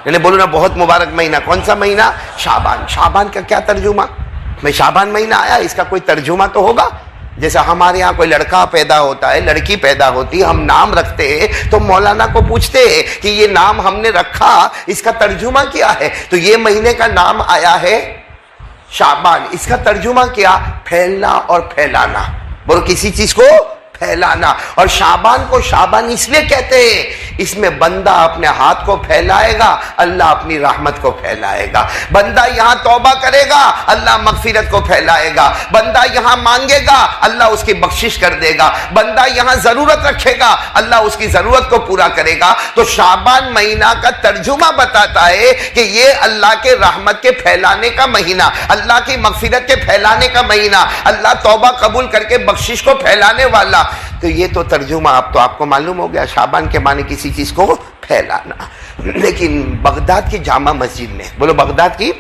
یعنی بولو نا بہت مبارک مہینہ. کون سا مہینہ؟ شعبان. شعبان کا کیا ترجمہ؟ میں شعبان مہینہ آیا اس کا کوئی ترجمہ تو ہوگا. جیسا ہمارے ہاں کوئی لڑکا پیدا ہوتا ہے، لڑکی پیدا ہوتی ہے، ہم نام رکھتے ہیں تو مولانا کو پوچھتے ہیں کہ یہ نام ہم نے رکھا اس کا ترجمہ کیا ہے؟ تو یہ مہینے کا نام آیا ہے شعبان. اس کا ترجمہ کیا؟ پھیلنا اور پھیلانا. بولو کسی چیز کو پھیلانا. اور شعبان کو شعبان اس لیے کہتے ہیں اس میں بندہ اپنے ہاتھ کو پھیلائے گا، اللہ اپنی رحمت کو پھیلائے گا. بندہ یہاں توبہ کرے گا، اللہ مغفرت کو پھیلائے گا. بندہ یہاں مانگے گا، اللہ اس کی بخشش کر دے گا. بندہ یہاں ضرورت رکھے گا، اللہ اس کی ضرورت کو پورا کرے گا. تو شعبان مہینہ کا ترجمہ بتاتا ہے کہ یہ اللہ کے رحمت کے پھیلانے کا مہینہ، اللہ کی مغفرت کے پھیلانے کا مہینہ، اللہ توبہ قبول کر کے بخشش کو پھیلانے والا. تو یہ تو ترجمہ اب تو آپ کو معلوم ہو گیا شعبان کے معنی کسی چیز کو پھیلانا. لیکن بغداد کی جامع مسجد میں، بولو بغداد کی،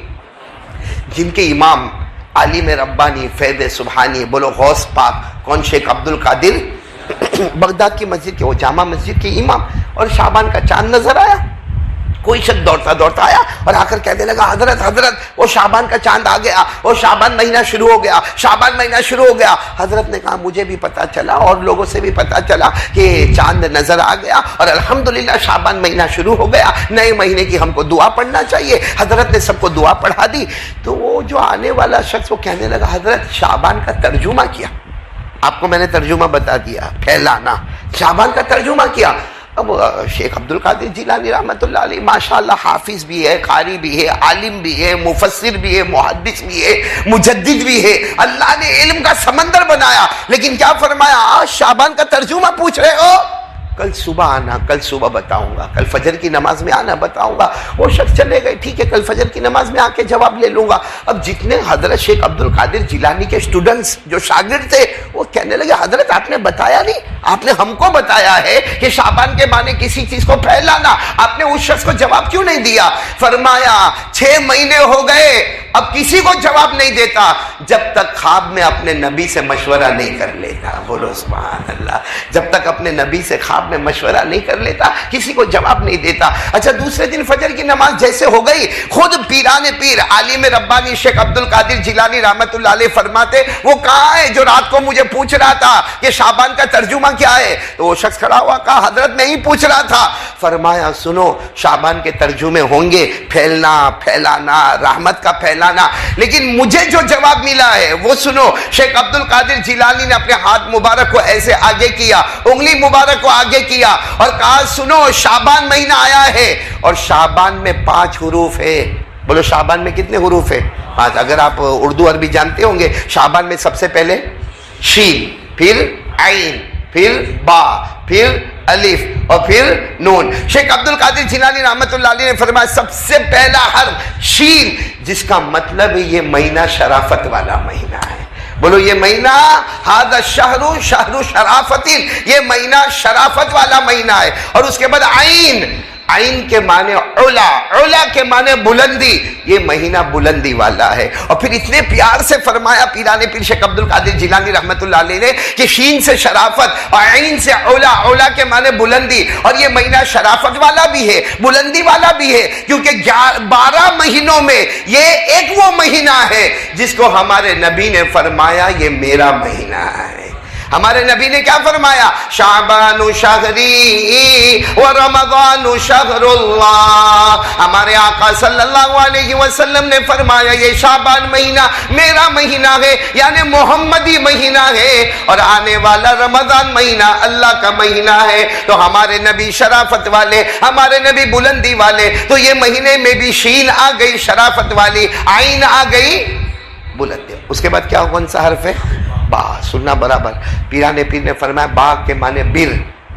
جن کے امام عالم ربانی فیض سبحانی، بولو غوث پاک کون؟ شیخ عبد القادر. بغداد کی مسجد کے وہ جامع مسجد کے امام. اور شعبان کا چاند نظر آیا. کوئی شخص دوڑتا دوڑتا آیا اور آ کر کہنے لگا حضرت حضرت وہ شعبان کا چاند آ گیا، وہ شعبان مہینہ شروع ہو گیا، شعبان مہینہ شروع ہو گیا. حضرت نے کہا مجھے بھی پتا چلا اور لوگوں سے بھی پتا چلا کہ چاند نظر آ گیا اور الحمدللہ شعبان مہینہ شروع ہو گیا. نئے مہینے کی ہم کو دعا پڑھنا چاہیے. حضرت نے سب کو دعا پڑھا دی. تو وہ جو آنے والا شخص وہ کہنے لگا حضرت شعبان کا ترجمہ کیا. آپ کو میں نے ترجمہ بتا دیا، پھیلانا. شعبان کا ترجمہ کیا. اب شیخ عبد القادر جیلانی رحمۃ اللہ علیہ ماشاءاللہ حافظ بھی ہے، قاری بھی ہے، عالم بھی ہے، مفسر بھی ہے، محدث بھی ہے، مجدد بھی ہے. اللہ نے علم کا سمندر بنایا. لیکن کیا فرمایا؟ آج شعبان کا ترجمہ پوچھ رہے ہو، کل صبح آنا، کل صبح بتاؤں گا، کل فجر کی نماز میں آنا بتاؤں گا. وہ شخص چلے گئے، ٹھیک ہے کل فجر کی نماز میں آ کے جواب لے لوں گا. اب جتنے حضرت شیخ عبد القادر جیلانی کے اسٹوڈنٹس جو شاگرد تھے وہ کہنے لگے حضرت آپ نے بتایا نہیں، آپ نے ہم کو بتایا ہے کہ شعبان کے معنی کسی چیز کو پھیلانا، آپ نے اس شخص کو جواب کیوں نہیں دیا؟ فرمایا 6 مہینے ہو گئے اب کسی کو جواب نہیں دیتا جب تک خواب میں اپنے نبی سے مشورہ نہیں کر لیتا. بولو سبحان اللہ. جب تک اپنے نبی سے خواب میں مشورہ نہیں کر لیتا کسی کو جواب نہیں دیتا. اچھا دوسرے دن فجر کی نماز جیسے ہو گئی، خود پیران پیر عالم ربانی شیخ عبد القادر جیلانی رحمت اللہ علیہ فرماتے وہ کہاں ہے جو رات کو مجھے پوچھ رہا تھا کہ شعبان کا ترجمہ کیا ہے؟ تو وہ شخص کھڑا ہوا کہا حضرت میں ہی پوچھ رہا تھا. فرمایا سنو شعبان کے ترجمے ہوں گے پھیلنا، پھیلانا، رحمت کا پھیلانا. لیکن مجھے جو جواب ملا ہے وہ سنو. شیخ عبد القادر جیلانی نے اپنے ہاتھ مبارک کو ایسے آگے کیا، انگلی مبارک کو آگے کیا اور کہا سنو شعبان مہینہ آیا ہے اور شعبان میں 5 حروف ہے. بولو شعبان میں کتنے حروف ہے؟ 5. اگر آپ اردو عربی جانتے ہوں گے شعبان میں سب سے پہلے شین، پھر عین، پھر با، پھر الف اور پھر نون. شیخ عبد القادر جیلانی رحمت اللہ علیہ نے فرمایا سب سے پہلا حرف شین، جس کا مطلب ہے یہ مہینہ شرافت والا مہینہ ہے. بولو یہ مہینہ ھذا الشہر شہر شرافت، یہ مہینہ شرافت والا مہینہ ہے. اور اس کے بعد عین، عین کے معنی علا، علا کے معنی بلندی، یہ مہینہ بلندی والا ہے. اور پھر اتنے پیار سے فرمایا پیران پیر شیخ عبد القادر جیلانی رحمت اللہ علیہ نے کہ شین سے شرافت اور عین سے علا، علا کے معنی بلندی. اور یہ مہینہ شرافت والا بھی ہے، بلندی والا بھی ہے کیونکہ 12 مہینوں میں یہ ایک وہ مہینہ ہے جس کو ہمارے نبی نے فرمایا یہ میرا مہینہ ہے. ہمارے نبی نے کیا فرمایا؟ شعبان شہری و رمضان شہر اللہ. ہمارے آقا صلی اللہ علیہ وسلم نے فرمایا یہ شعبان مہینہ میرا مہینہ ہے، یعنی محمدی مہینہ ہے، اور آنے والا رمضان مہینہ اللہ کا مہینہ ہے. تو ہمارے نبی شرافت والے، ہمارے نبی بلندی والے. تو یہ مہینے میں بھی شین آ گئی شرافت والی، عین آ گئی بلندی. اس کے بعد کیا کون سا حرف ہے؟ با. سننا برابر. پیران پیر نے فرمایا با کے معنی بر،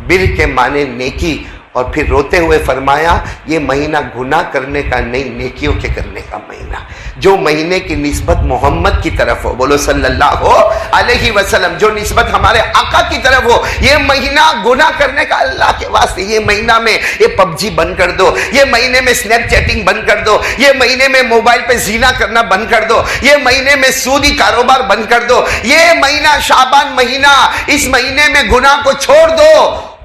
بر کے معنی نیکی. اور پھر روتے ہوئے فرمایا یہ مہینہ گناہ کرنے کا نہیں، نیکیوں کے کرنے کا مہینہ. جو مہینے کی نسبت محمد کی طرف ہو، بولو صلی اللہ علیہ وسلم، جو نسبت ہمارے آقا کی طرف ہو. یہ مہینہ گناہ کرنے کا اللہ کے واسطے. یہ مہینہ میں یہ PUBG بند کر دو، یہ مہینے میں سنیپ چیٹنگ بند کر دو، یہ مہینے میں موبائل پہ زنا کرنا بند کر دو، یہ مہینے میں سودی کاروبار بند کر دو. یہ مہینہ شعبان مہینہ، اس مہینے میں گناہ کو چھوڑ دو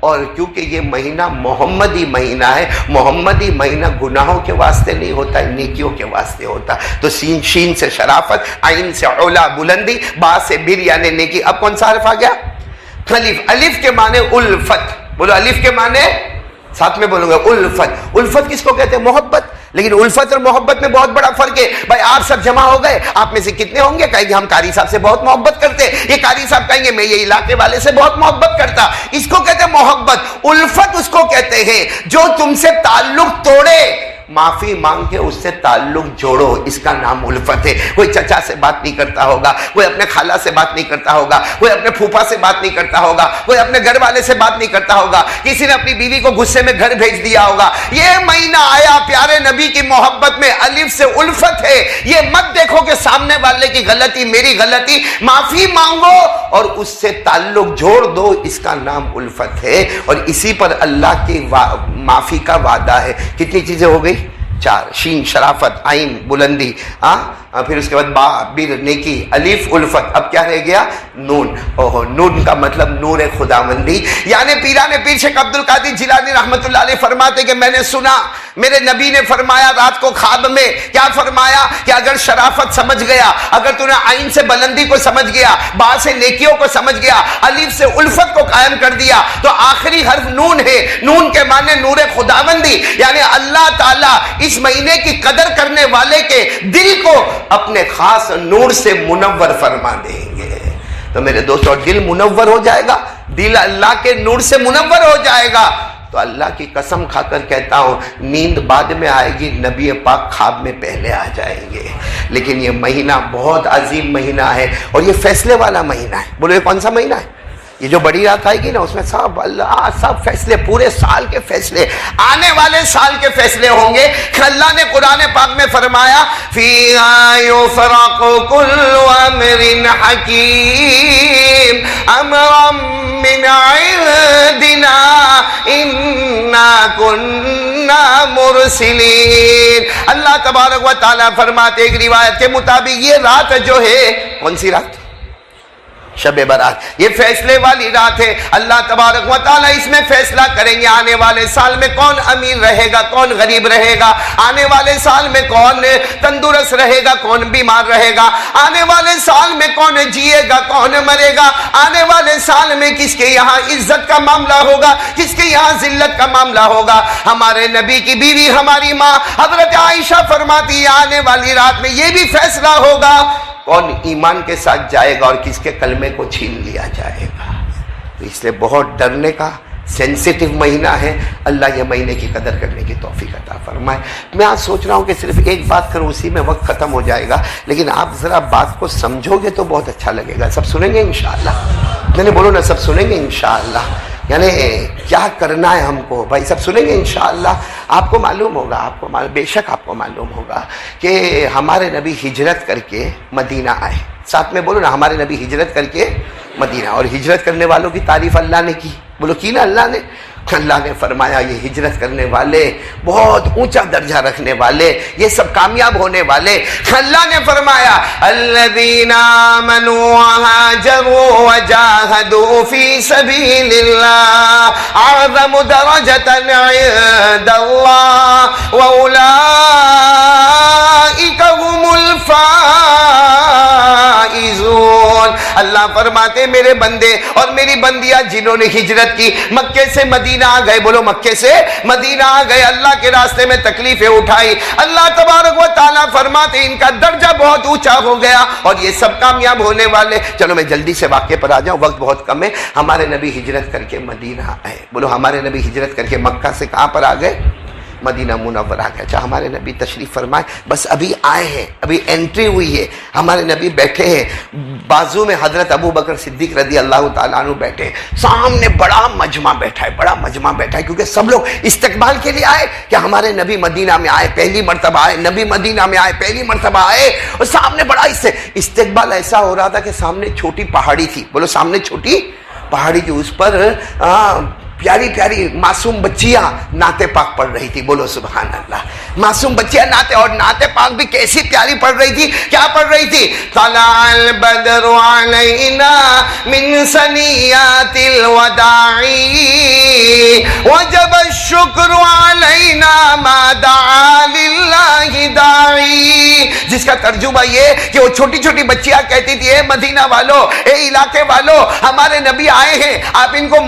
اور کیونکہ یہ مہینہ محمدی مہینہ ہے، محمدی مہینہ گناہوں کے واسطے نہیں ہوتا ہے، نیکیوں کے واسطے ہوتا ہے۔ تو شین سے شرافت، عین سے علا بلندی، با سے بر یعنی نیکی۔ اب کون سا حرف آ گیا؟ الف۔ الف کے معنی الفت، بولو الف کے معنی، ساتھ میں بولوں گا الفت۔ الفت کس کو کہتے ہیں؟ محبت۔ لیکن الفت اور محبت میں بہت بڑا فرق ہے۔ بھائی آپ سب جمع ہو گئے، آپ میں سے کتنے ہوں گے کہیں گے ہم قاری صاحب سے بہت محبت کرتے، یہ قاری صاحب کہیں گے میں یہ علاقے والے سے بہت محبت کرتا۔ اس کو کہتے ہیں محبت۔ الفت اس کو کہتے ہیں جو تم سے تعلق توڑے، معافی مانگ کے اس سے تعلق جوڑو، اس کا نام الفت ہے۔ کوئی چچا سے بات نہیں کرتا ہوگا، کوئی اپنے خالہ سے بات نہیں کرتا ہوگا، کوئی اپنے پھوپھا سے بات نہیں کرتا ہوگا، کوئی اپنے گھر والے سے بات نہیں کرتا ہوگا، کسی نے اپنی بیوی کو غصے میں گھر بھیج دیا ہوگا۔ یہ مہینہ آیا پیارے نبی کی محبت میں، الف سے الفت ہے۔ یہ مت دیکھو کہ سامنے والے کی غلطی میری غلطی، معافی مانگو اور اس سے تعلق جوڑ دو، اس کا نام الفت ہے۔ اور اسی پر اللہ کی معافی کا وعدہ ہے۔ کتنی چیزیں ہو گئی؟ 4۔ شین شرافت، عین بلندی، پھر اس کے بعد با بر نیکی، الف الفت۔ اب کیا رہ گیا؟ نون۔ اوہ، نون کا مطلب نور خداوندی، یعنی پیران پیر شیخ عبد القادر جیلانی رحمت اللہ علیہ فرماتے کہ میں نے سنا میرے نبی نے فرمایا رات کو خواب میں، کیا فرمایا کہ اگر شرافت سمجھ گیا، اگر تو نے عین سے بلندی کو سمجھ گیا، با سے نیکیوں کو سمجھ گیا، الف سے الفت کو قائم کر دیا، تو آخری حرف نون ہے۔ نون کے معنی نور خداوندی، یعنی اللہ تعالیٰ اس مہینے کی قدر کرنے والے کے دل کو اپنے خاص نور سے منور فرما دیں گے۔ تو میرے دوستو، دل منور ہو جائے گا، دل اللہ کے نور سے منور ہو جائے گا، تو اللہ کی قسم کھا کر کہتا ہوں نیند بعد میں آئے گی، نبی پاک خواب میں پہلے آ جائیں گے۔ لیکن یہ مہینہ بہت عظیم مہینہ ہے اور یہ فیصلے والا مہینہ ہے۔ بولو یہ کون سا مہینہ ہے؟ یہ جو بڑی رات آئے گی نا، اس میں سب اللہ سب فیصلے، پورے سال کے فیصلے، آنے والے سال کے فیصلے ہوں گے۔ اللہ نے قرآن پاک میں فرمایا فِيهَا يُفْرَقُ كُلُّ أَمْرٍ حَكِيمٍ أَمْرًا مِّنْ عِندِنَا إِنَّا كُنَّا مُرْسِلِينَ۔ اللہ تبارک و تعالیٰ فرماتے ایک روایت کے مطابق یہ رات جو ہے، کون سی رات؟ شب برات۔ یہ فیصلے والی رات ہے۔ اللہ تبارک و تعالیٰ اس میں فیصلہ کریں گے آنے والے سال میں کون امیر رہے گا، کون غریب رہے گا، آنے والے سال میں کون تندرست رہے گا، کون بیمار رہے گا، آنے والے سال میں کون جیے گا، کون مرے گا، آنے والے سال میں کس کے یہاں عزت کا معاملہ ہوگا، کس کے یہاں ذلت کا معاملہ ہوگا۔ ہمارے نبی کی بیوی ہماری ماں حضرت عائشہ فرماتی ہے آنے والی رات میں یہ بھی فیصلہ ہوگا کون ایمان کے ساتھ جائے گا اور کس کے کلمے کو چھین لیا جائے گا۔ تو اس لیے بہت ڈرنے کا سینسیٹیو مہینہ ہے۔ اللہ یہ مہینے کی قدر کرنے کی توفیق عطا فرمائے۔ میں آج سوچ رہا ہوں کہ صرف ایک بات کروں، اسی میں وقت ختم ہو جائے گا، لیکن آپ ذرا بات کو سمجھو گے تو بہت اچھا لگے گا۔ سب سنیں گے انشاءاللہ؟ میں نے بولو نا، سب سنیں گے انشاءاللہ؟ یعنی کیا کرنا ہے ہم کو بھائی، سب سنیں گے انشاءاللہ؟ آپ کو معلوم ہوگا، بے شک آپ کو معلوم ہوگا کہ ہمارے نبی ہجرت کر کے مدینہ آئے۔ ساتھ میں بولو نا، ہمارے نبی ہجرت کر کے مدینہ، اور ہجرت کرنے والوں کی تعریف اللہ نے کی، بولو کی نا اللہ نے؟ اللہ نے فرمایا یہ ہجرت کرنے والے، بہت اونچا درجہ رکھنے والے، یہ سب کامیاب ہونے والے۔ اللہ نے فرمایا الذین آمنوا وہاجروا وجاہدوا فی سبیل اللہ اعظم درجۃ عند اللہ واولئک هم الفائزون۔ اللہ فرماتے میرے بندے اور میری بندیاں جنہوں نے ہجرت کی، مکے سے مدینہ آ گئے، بولو مکے سے مدینہ آ گئے، اللہ کے راستے میں تکلیفیں اٹھائی، اللہ تبارک و تعالیٰ فرماتے ان کا درجہ بہت اونچا ہو گیا اور یہ سب کامیاب ہونے والے۔ چلو میں جلدی سے واقعے پر آ جاؤں، وقت بہت کم ہے۔ ہمارے نبی ہجرت کر کے مدینہ آئے، بولو ہمارے نبی ہجرت کر کے مکہ سے کہاں پر آ گئے؟ مدینہ منورہ گیا۔ اچھا ہمارے نبی تشریف فرمائے، بس ابھی آئے ہیں، ابھی انٹری ہوئی ہے، ہمارے نبی بیٹھے ہیں، بازو میں حضرت ابو بکر صدیق رضی اللہ تعالیٰ عنہ بیٹھے ہیں، سامنے بڑا مجمع بیٹھا ہے، بڑا مجمع بیٹھا ہے، کیونکہ سب لوگ استقبال کے لیے آئے کہ ہمارے نبی مدینہ میں آئے، پہلی مرتبہ آئے، نبی مدینہ میں آئے، پہلی مرتبہ آئے، اور سامنے بڑا استقبال ایسا ہو رہا تھا کہ سامنے چھوٹی پہاڑی تھی، بولو سامنے چھوٹی پہاڑی تھی، اس پر پیاری پیاری معصوم بچیاں نعت پاک پڑھ رہی تھی. بولو سبحان اللہ. معصوم بچیاں نعت، اور نعت پاک بھی کیسی پیاری پڑھ رہی تھی. کیا پڑھ رہی تھی؟ طلع البدر علینا من ثنیات الوداع وجب الشکر علینا ما دعا للہ داعی. جس کا ترجمہ یہ کہ وہ چھوٹی چھوٹی بچیاں کہتی تھی اے مدینہ والو، اے علاقے والو، ہمارے نبی آئے ہیں، آپ ان کو